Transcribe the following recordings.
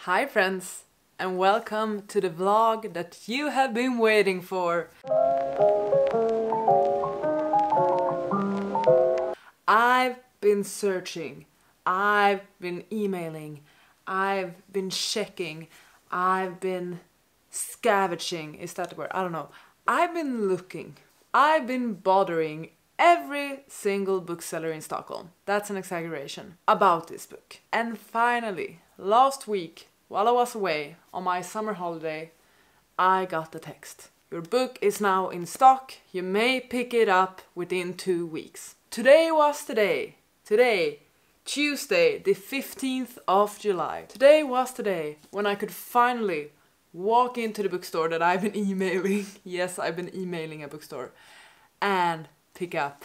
Hi friends, and welcome to the vlog that you have been waiting for. I've been searching, I've been emailing, I've been checking, I've been scavenging, is that the word? I don't know. I've been looking, I've been bothering every single bookseller in Stockholm, that's an exaggeration, about this book. And finally, last week, while I was away on my summer holiday, I got the text. Your book is now in stock, you may pick it up within 2 weeks. Today was the day. Today, Tuesday, the 15th of July. Today was the day when I could finally walk into the bookstore that I've been emailing. Yes, I've been emailing a bookstore. And pick up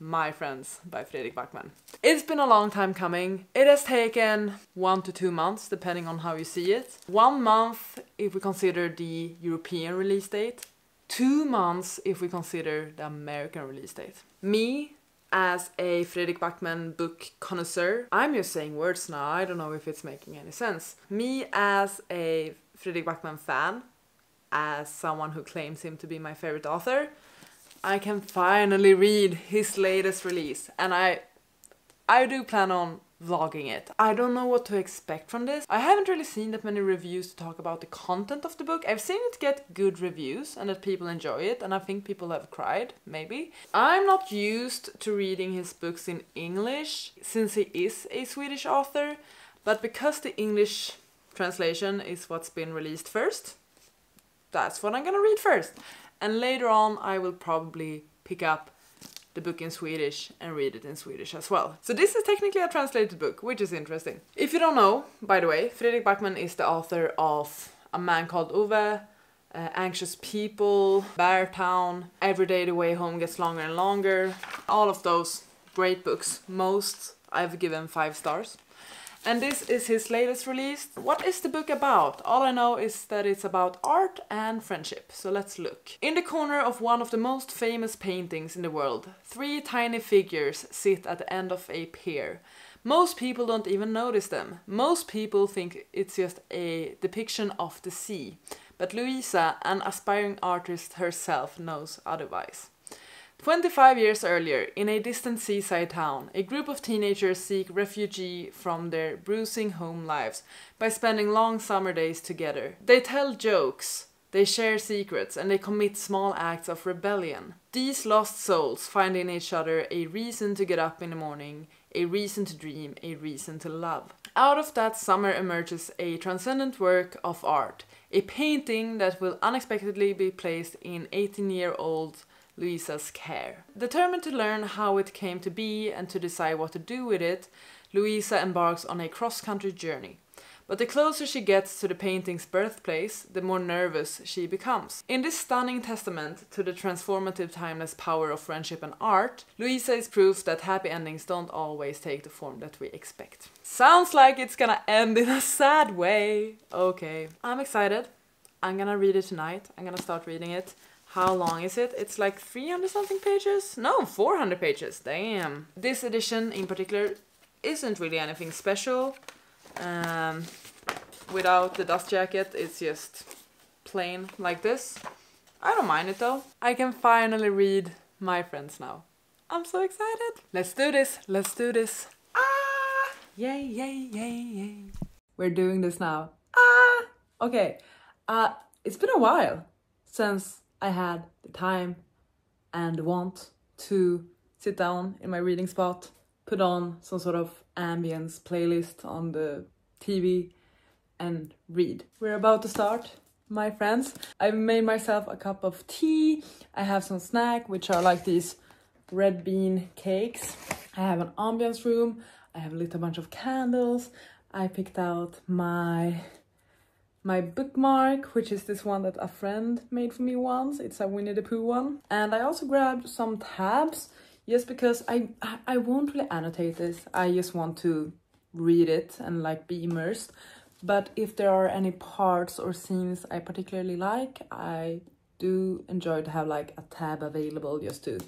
My Friends by Fredrik Backman. It's been a long time coming. It has taken 1 to 2 months, depending on how you see it. 1 month if we consider the European release date. 2 months if we consider the American release date. Me, as a Fredrik Backman book connoisseur, I'm just saying words now, I don't know if it's making any sense. Me as a Fredrik Backman fan, as someone who claims him to be my favorite author, I can finally read his latest release, and I do plan on vlogging it. I don't know what to expect from this. I haven't really seen that many reviews to talk about the content of the book. I've seen it get good reviews and that people enjoy it, and I think people have cried, maybe. I'm not used to reading his books in English, since he is a Swedish author, but because the English translation is what's been released first, that's what I'm gonna read first. And later on I will probably pick up the book in Swedish and read it in Swedish as well. So this is technically a translated book, which is interesting. If you don't know, by the way, Fredrik Backman is the author of A Man Called Ove, Anxious People, Bear Town, Every Day the Way Home Gets Longer and Longer. All of those great books. Most I've given 5 stars. And this is his latest release. What is the book about? All I know is that it's about art and friendship. So let's look. In the corner of one of the most famous paintings in the world, 3 tiny figures sit at the end of a pier. Most people don't even notice them. Most people think it's just a depiction of the sea. But Louisa, an aspiring artist herself, knows otherwise. 25 years earlier, in a distant seaside town, a group of teenagers seek refuge from their bruising home lives by spending long summer days together. They tell jokes, they share secrets, and they commit small acts of rebellion. These lost souls find in each other a reason to get up in the morning, a reason to dream, a reason to love. Out of that summer emerges a transcendent work of art, a painting that will unexpectedly be placed in 18-year-old Louisa's care. Determined to learn how it came to be and to decide what to do with it, Louisa embarks on a cross-country journey. But the closer she gets to the painting's birthplace, the more nervous she becomes. In this stunning testament to the transformative timeless power of friendship and art, Louisa is proof that happy endings don't always take the form that we expect. Sounds like it's gonna end in a sad way. Okay, I'm excited. I'm gonna read it tonight. I'm gonna start reading it. How long is it? It's like 300 something pages? No, 400 pages. Damn. This edition in particular isn't really anything special. Without the dust jacket, it's just plain like this. I don't mind it though. I can finally read My Friends now. I'm so excited. Let's do this. Let's do this. Ah! Yay, yay, yay, yay. We're doing this now. Ah! Okay. It's been a while since I had the time and the want to sit down in my reading spot, put on some sort of ambience playlist on the TV and read. We're about to start, my friends. I've made myself a cup of tea. I have some snack, which are like these red bean cakes. I have an ambience room. I have lit a bunch of candles. I picked out my bookmark, which is this one that a friend made for me once. It's a Winnie the Pooh one. And I also grabbed some tabs, just because I won't really annotate this. I just want to read it and like be immersed. But if there are any parts or scenes I particularly like, I do enjoy to have like a tab available just to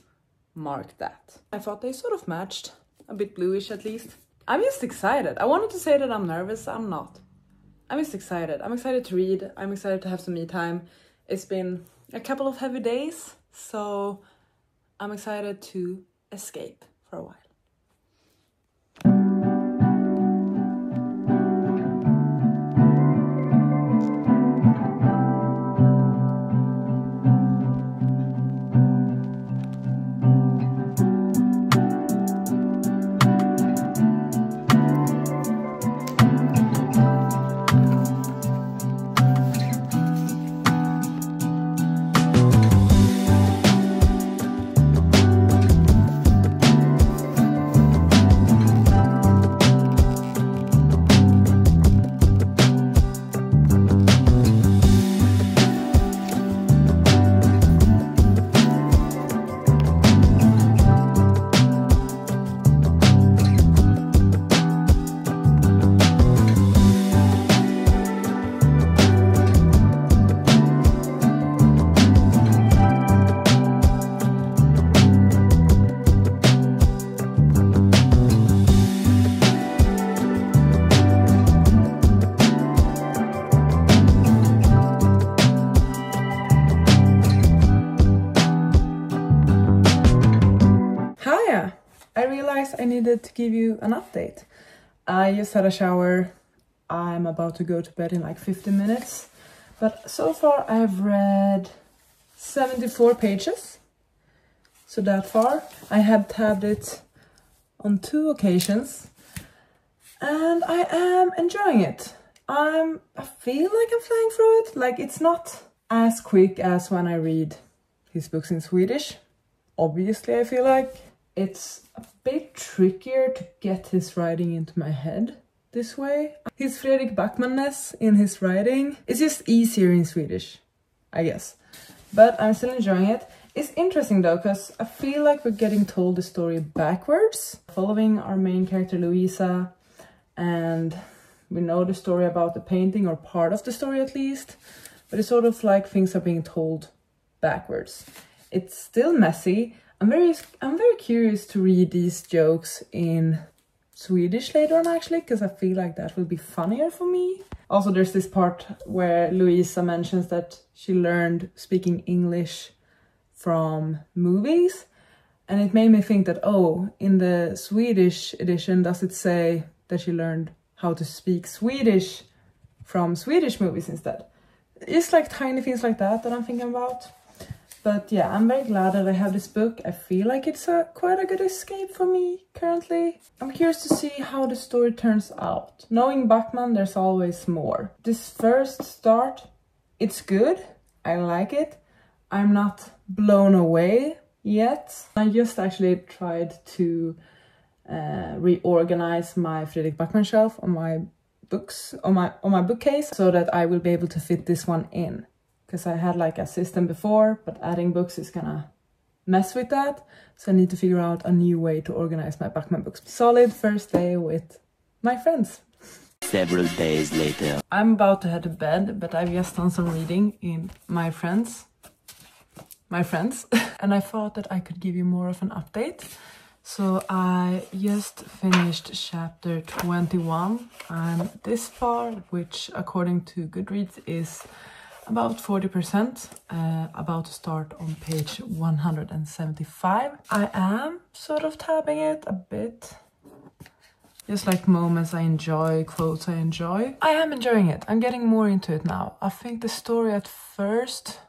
mark that. I thought they sort of matched, a bit bluish at least. I'm just excited. I wanted to say that I'm nervous, I'm not. I'm just excited. I'm excited to read. I'm excited to have some me time. It's been a couple of heavy days, so I'm excited to escape for a while. I realized I needed to give you an update. I just had a shower. I'm about to go to bed in like 15 minutes. But so far I've read 74 pages. So that far. I have tabbed it on 2 occasions. And I am enjoying it. I feel like I'm flying through it. Like, it's not as quick as when I read his books in Swedish. Obviously, I feel like it's a bit trickier to get his writing into my head this way. His Fredrik Backman-ness in his writing is just easier in Swedish, I guess. But I'm still enjoying it. It's interesting though, because I feel like we're getting told the story backwards, following our main character Louisa, and we know the story about the painting, or part of the story at least, but it's sort of like things are being told backwards. It's still messy. I'm very curious to read these jokes in Swedish later on, actually, because I feel like that will be funnier for me. Also, there's this part where Louisa mentions that she learned speaking English from movies, and it made me think that, oh, in the Swedish edition, does it say that she learned how to speak Swedish from Swedish movies instead? It's like tiny things like that I'm thinking about. But yeah, I'm very glad that I have this book. I feel like it's quite a good escape for me currently. I'm curious to see how the story turns out. Knowing Backman, there's always more. This first start, it's good. I like it. I'm not blown away yet. I just actually tried to reorganize my Fredrik Backman shelf on my books, on my bookcase, so that I will be able to fit this one in. Because I had like a system before, but adding books is gonna mess with that. So I need to figure out a new way to organize my Backman books. Solid first day with my friends. Several days later. I'm about to head to bed, but I've just done some reading in my friends. And I thought that I could give you more of an update. So I just finished chapter 21. I'm this far, which according to Goodreads is about 40%, about to start on page 175. I am sort of tabbing it a bit. Just like moments I enjoy, quotes I enjoy. I am enjoying it. I'm getting more into it now. I think the story at first,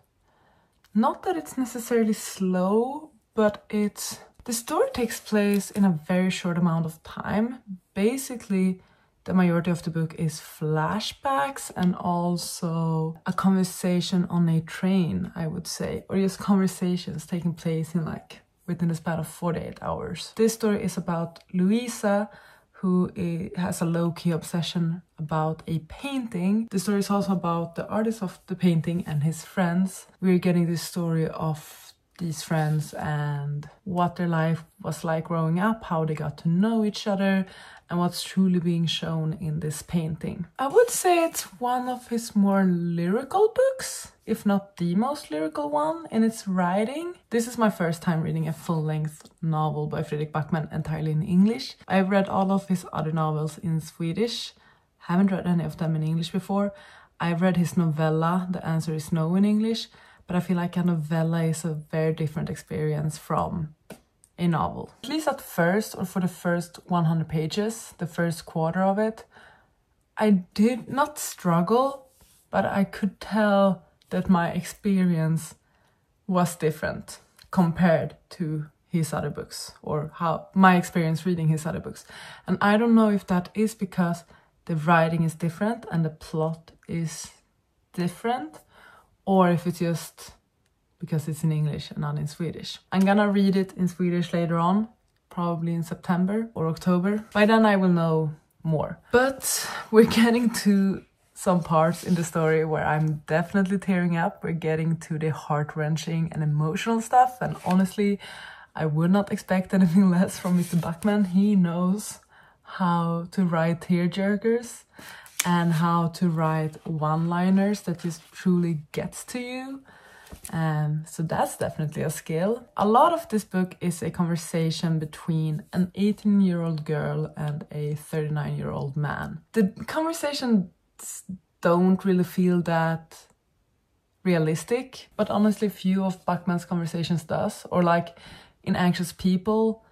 not that it's necessarily slow, but the story takes place in a very short amount of time. Basically, the majority of the book is flashbacks and also a conversation on a train, I would say. Or just conversations taking place in like within the span of 48 hours. This story is about Louisa, who has a low-key obsession about a painting. The story is also about the artist of the painting and his friends. We're getting this story of these friends and what their life was like growing up, how they got to know each other, and what's truly being shown in this painting. I would say it's one of his more lyrical books, if not the most lyrical one in its writing. This is my first time reading a full-length novel by Fredrik Backman entirely in English. I've read all of his other novels in Swedish, Haven't read any of them in English before. I've read his novella, The Answer is No, in English, but I feel like a novella is a very different experience from a novel. At least at first, or for the first 100 pages, the first quarter of it, I did not struggle, but I could tell that my experience was different compared to his other books, or how my experience reading his other books. And I don't know if that is because the writing is different and the plot is different, or if it's just because it's in English and not in Swedish. I'm gonna read it in Swedish later on, probably in September or October. By then I will know more. But we're getting to some parts in the story where I'm definitely tearing up. We're getting to the heart-wrenching and emotional stuff, and honestly, I would not expect anything less from Mr. Backman. He knows how to write tearjerkers and how to write one-liners that just truly gets to you. So that's definitely a skill. A lot of this book is a conversation between an 18-year-old girl and a 39-year-old man. The conversations don't really feel that realistic, but honestly few of Backman's conversations does. Or like in Anxious People,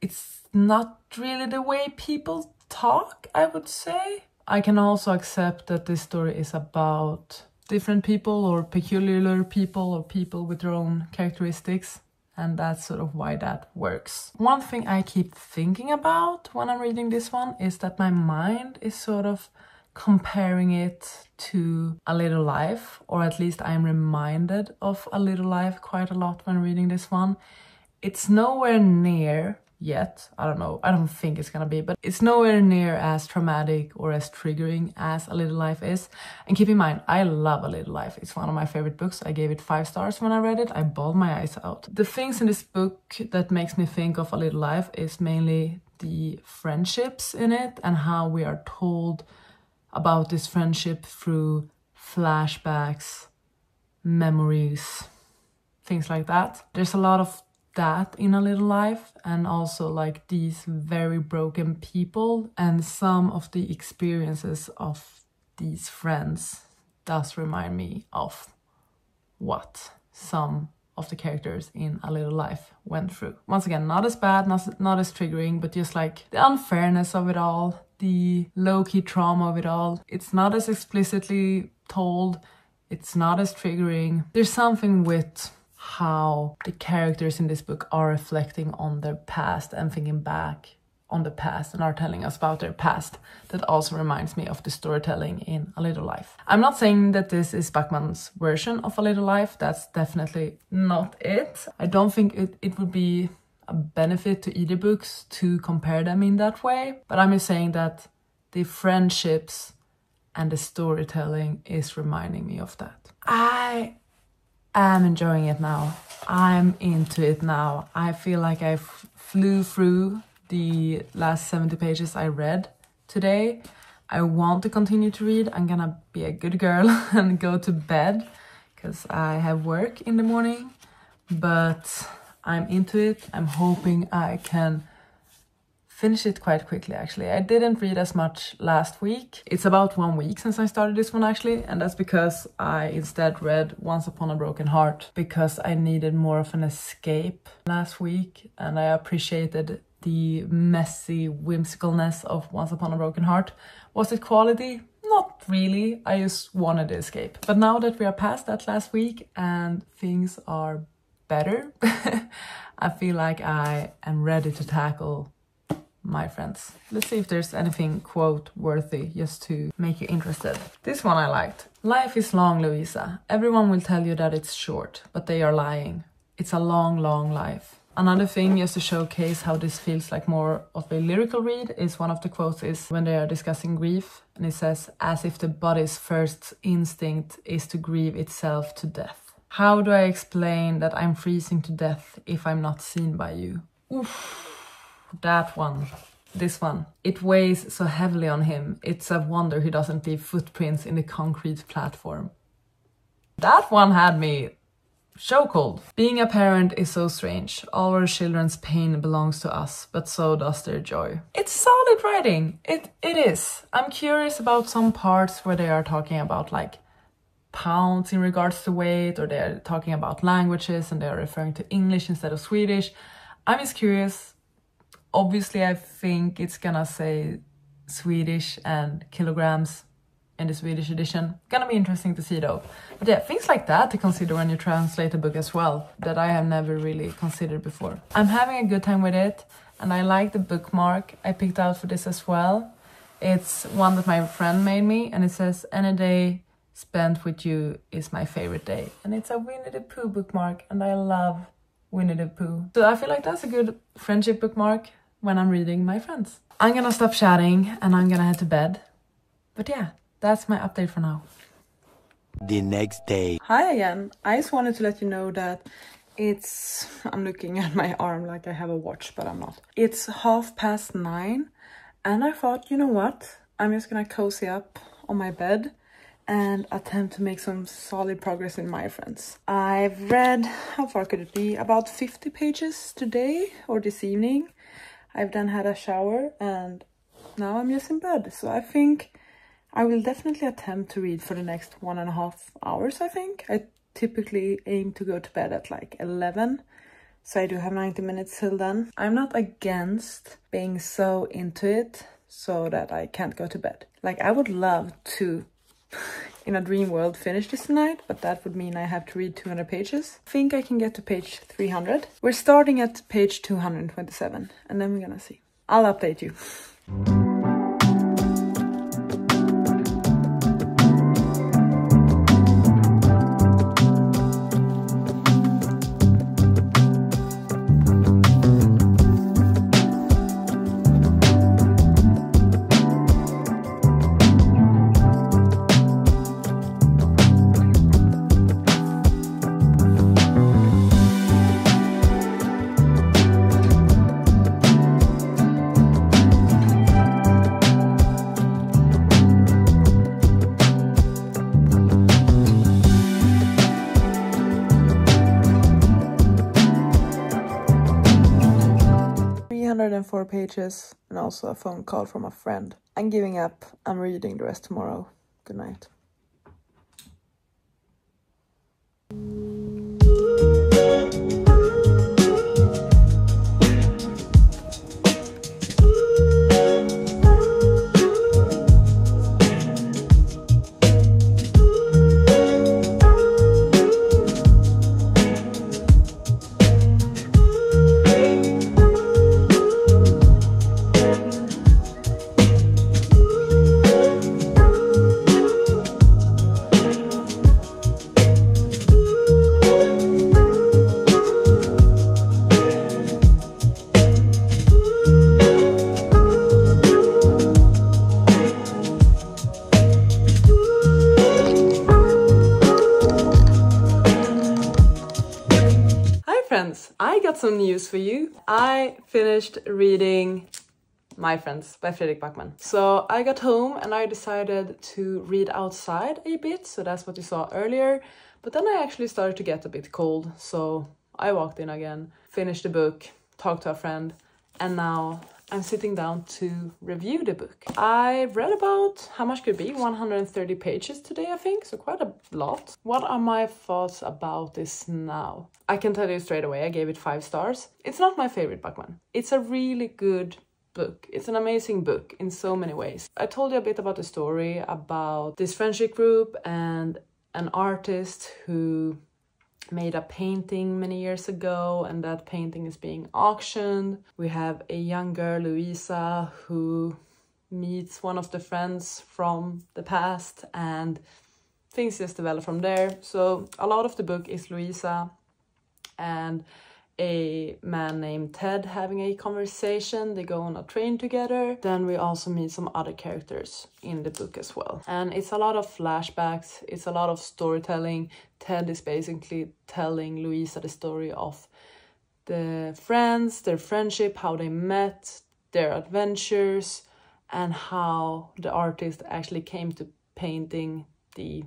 it's not really the way people talk, I would say. I can also accept that this story is about different people or peculiar people or people with their own characteristics, and that's sort of why that works. One thing I keep thinking about when I'm reading this one is that my mind is sort of comparing it to A Little Life, or at least I'm reminded of A Little Life quite a lot when reading this one. It's nowhere near yet, I don't think it's gonna be, but it's nowhere near as traumatic or as triggering as A Little Life is. And keep in mind, I love A Little Life. It's one of my favorite books. I gave it 5 stars when I read it. I bawled my eyes out. The things in this book that makes me think of A Little Life is mainly the friendships in it and how we are told about this friendship through flashbacks, memories, things like that. There's a lot of that in A Little Life, and also like these very broken people, and some of the experiences of these friends does remind me of what some of the characters in A Little Life went through. Once again, not as bad, not as triggering, but just like the unfairness of it all, the low-key trauma of it all. It's not as explicitly told, it's not as triggering. There's something with how the characters in this book are reflecting on their past and thinking back on the past and are telling us about their past that also reminds me of the storytelling in A Little Life. I'm not saying that this is Backman's version of A Little Life. That's definitely not it. I don't think it would be a benefit to either books to compare them in that way, but I'm just saying that the friendships and the storytelling is reminding me of that. I am enjoying it now. I'm into it now. I feel like I flew through the last 70 pages I read today. I want to continue to read. I'm gonna be a good girl and go to bed because I have work in the morning, but I'm into it. I'm hoping I can finish it quite quickly, actually. I didn't read as much last week. It's about 1 week since I started this one, actually, and that's because I instead read Once Upon a Broken Heart because I needed more of an escape last week, and I appreciated the messy whimsicalness of Once Upon a Broken Heart. Was it quality? Not really. I just wanted to escape. But now that we are past that last week and things are better, I feel like I am ready to tackle my friends. Let's see if there's anything quote worthy just to make you interested. This one I liked. Life is long, Louisa. Everyone will tell you that it's short, but they are lying. It's a long, long life. Another thing just to showcase how this feels like more of a lyrical read is one of the quotes is when they are discussing grief, and it says, as if the body's first instinct is to grieve itself to death. How do I explain that I'm freezing to death if I'm not seen by you? Oof. That one, this one, it weighs so heavily on him. It's a wonder he doesn't leave footprints in the concrete platform. That one had me show called Being a Parent is So Strange. All our children's pain belongs to us, but so does their joy. It's solid writing. It is. I'm curious about some parts where they are talking about like pounds in regards to weight, or they're talking about languages and they're referring to English instead of Swedish. I'm just curious. Obviously, I think it's gonna say Swedish and kilograms in the Swedish edition. Gonna be interesting to see though. But yeah, things like that to consider when you translate a book as well, that I have never really considered before. I'm having a good time with it, and I like the bookmark I picked out for this as well. It's one that my friend made me, and it says, "Any day spent with you is my favorite day." And it's a Winnie the Pooh bookmark, and I love Winnie the Pooh. So I feel like that's a good friendship bookmark when I'm reading my friends. I'm gonna stop chatting and I'm gonna head to bed. But yeah, that's my update for now. The next day. Hi again. I just wanted to let you know that I'm looking at my arm like I have a watch, but I'm not. It's 9:30, and I thought, you know what? I'm just gonna cozy up on my bed and attempt to make some solid progress in my friends. I've read, how far could it be? About 50 pages today or this evening. I've then had a shower and now I'm just in bed. So I think I will definitely attempt to read for the next 1.5 hours, I think. I typically aim to go to bed at like 11. So I do have 90 minutes till then. I'm not against being so into it so that I can't go to bed. Like, I would love to, in a dream world, finish this tonight, but that would mean I have to read 200 pages. I think I can get to page 300. We're starting at page 227, and then we're gonna see. I'll update you. Four pages and also a phone call from a friend. I'm giving up. I'm reading the rest tomorrow. Good night. I got some news for you. I finished reading My Friends by Fredrik Backman. So I got home and I decided to read outside a bit, so that's what you saw earlier. But then I actually started to get a bit cold, so I walked in again, finished the book, talked to a friend, and now I'm sitting down to review the book. I read about, how much could it be? 130 pages today, I think, so quite a lot. What are my thoughts about this now? I can tell you straight away, I gave it 5 stars. It's not my favorite Backman. It's a really good book. It's an amazing book in so many ways. I told you a bit about the story, about this friendship group and an artist who made a painting many years ago, and that painting is being auctioned. We have a young girl, Louisa, who meets one of the friends from the past, and things just develop from there. So a lot of the book is Louisa and a man named Ted having a conversation. They go on a train together. Then we also meet some other characters in the book as well. And it's a lot of flashbacks. It's a lot of storytelling. Ted is basically telling Louisa the story of the friends, their friendship, how they met, their adventures, and how the artist actually came to painting the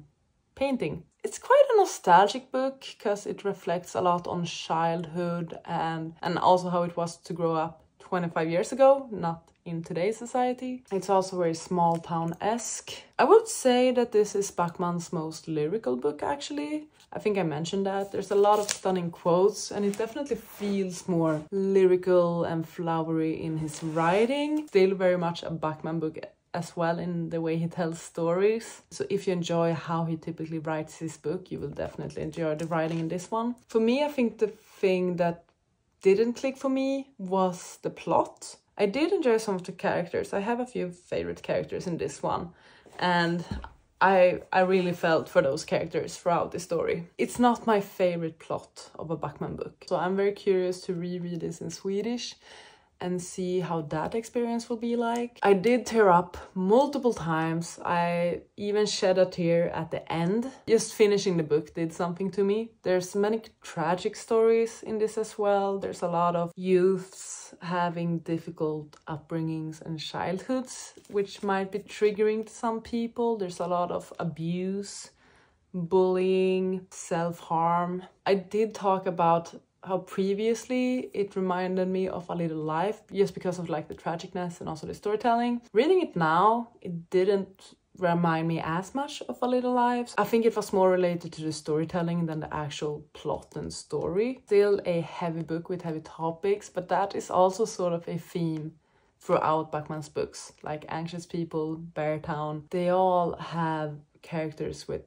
painting. It's quite a nostalgic book because it reflects a lot on childhood and also how it was to grow up 25 years ago, not in today's society. It's also very small town-esque. I would say that this is Backman's most lyrical book, actually. I think I mentioned that. There's a lot of stunning quotes, and it definitely feels more lyrical and flowery in his writing. Still very much a Backman book as well in the way he tells stories. So if you enjoy how he typically writes his book, you will definitely enjoy the writing in this one. For me, I think the thing that didn't click for me was the plot. I did enjoy some of the characters. I have a few favorite characters in this one, and I really felt for those characters throughout the story. It's not my favorite plot of a Backman book, so I'm very curious to reread this in Swedish and see how that experience will be like. I did tear up multiple times. I even shed a tear at the end. Just finishing the book did something to me. There's many tragic stories in this as well. There's a lot of youths having difficult upbringings and childhoods, which might be triggering to some people. There's a lot of abuse, bullying, self-harm. I did talk about how previously it reminded me of A Little Life, just because of like the tragicness and also the storytelling. Reading it now, it didn't remind me as much of A Little Life. I think it was more related to the storytelling than the actual plot and story. Still a heavy book with heavy topics, but that is also sort of a theme throughout Backman's books. Like Anxious People, Beartown, they all have characters with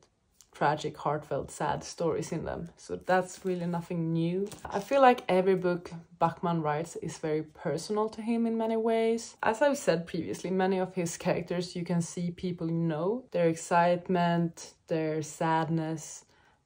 tragic, heartfelt, sad stories in them. So that's really nothing new. I feel like every book Backman writes is very personal to him in many ways. As I've said previously, many of his characters you can see people you know. Their excitement, their sadness,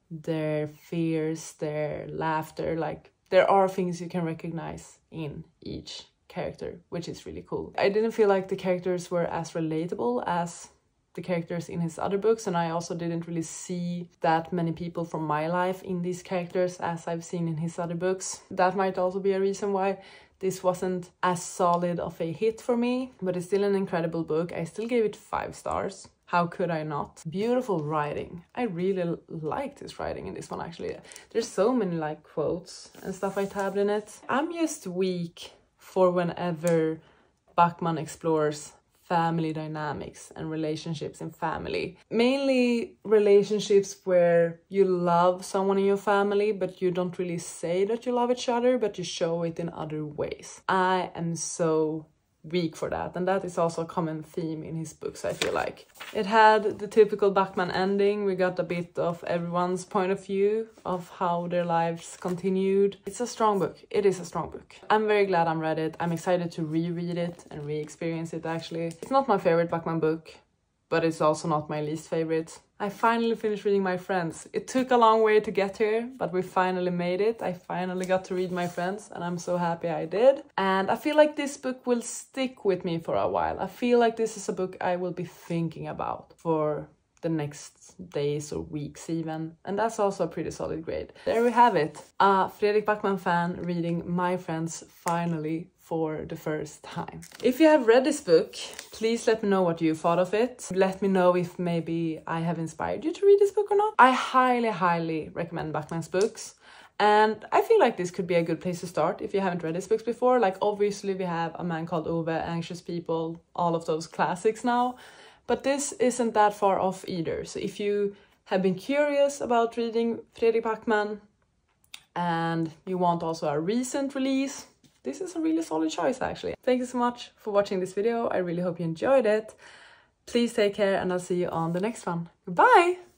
their fears, their laughter. Like, there are things you can recognize in each character, which is really cool. I didn't feel like the characters were as relatable as the characters in his other books, and I also didn't really see that many people from my life in these characters as I've seen in his other books. That might also be a reason why this wasn't as solid of a hit for me, but it's still an incredible book. I still gave it 5 stars. How could I not? Beautiful writing. I really liked his writing in this one, actually. There's so many like quotes and stuff I tabbed in it. I'm just weak for whenever Backman explores family dynamics and relationships in family. Mainly relationships where you love someone in your family, but you don't really say that you love each other, but you show it in other ways. I am so weak for that, and that is also a common theme in his books, I feel like. It had the typical Backman ending. We got a bit of everyone's point of view of how their lives continued. It's a strong book. It is a strong book. I'm very glad I read it. I'm excited to reread it and re-experience it, actually. It's not my favorite Backman book, but it's also not my least favorite. I finally finished reading My Friends. It took a long way to get here, but we finally made it. I finally got to read My Friends, and I'm so happy I did. And I feel like this book will stick with me for a while. I feel like this is a book I will be thinking about for the next days or weeks even. And that's also a pretty solid grade. There we have it. A Fredrik Backman fan reading My Friends finally for the first time. If you have read this book, please let me know what you thought of it. Let me know if maybe I have inspired you to read this book or not. I highly recommend Backman's books. And I feel like this could be a good place to start if you haven't read his books before. Like, obviously we have A Man Called Ove, Anxious People, all of those classics now. But this isn't that far off either. So if you have been curious about reading Fredrik Backman and you want also a recent release, this is a really solid choice, actually. Thank you so much for watching this video. I really hope you enjoyed it. Please take care, and I'll see you on the next one. Goodbye!